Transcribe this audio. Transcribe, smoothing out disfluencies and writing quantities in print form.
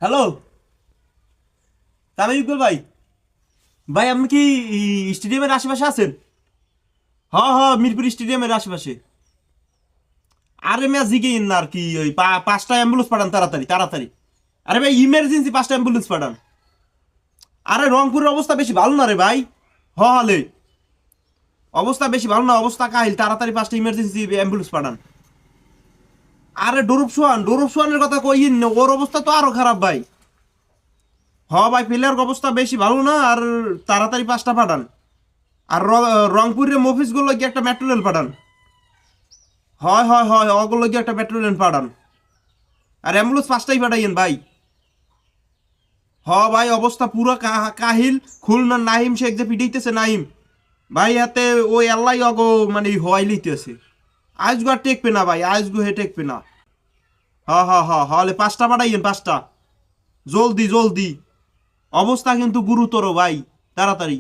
Hello, Tamim Iqbal ভাই। ভাই আপনি কি স্টেডিয়ামের আশেপাশে আছেন? হ মিরপুর স্টেডিয়ামের আশেপাশে। আরে ম্যাচ জিগেইন না আর কি, ওই পাঁচটা অ্যাম্বুলেন্স পাঠান, তাড়াতাড়ি তাড়াতাড়ি। আরে ভাই ইমার্জেন্সি পাঁচটা অ্যাম্বুলেন্স পাঠান। আরে রংপুরের অবস্থা বেশি ভালো না রে ভাই। হলে অবস্থা বেশি ভালো না, অবস্থা কাহিল, তাড়াতাড়ি পাঁচটা ইমার্জেন্সি অ্যাম্বুলেন্স পাঠান। আরে ডোরুপ সোহানের কথা কইন না, ওর অবস্থা তো আরো খারাপ ভাই। ভাই প্লেয়ার অবস্থা বেশি ভালো না, আর তাড়াতাড়ি পাঁচটা পাঠান। আর রংপুরের মফিস গুলো গিয়ে একটা মেট্রো রেল পাঠান। হয় ওগুলো গিয়ে একটা মেট্রো রেল পাঠান। আর অ্যাম্বুলেন্স পাঁচটাই পাঠাইয়েন ভাই। ভাই অবস্থা পুরো কাহিল। খুলনার নাহিম শেখ যে পিটাইতেছে নাহিম ভাই, হাতে ওই আল্লাহ অগো মানে হওয়াই লইতেছে। আজগো আর টেকবে না ভাই, আজগো হে টেকবে না। হলে পাঁচটা পাঠাইয়েন, পাঁচটা। জলদি জলদি। অবস্থা কিন্তু গুরুতর ভাই, তাড়াতাড়ি।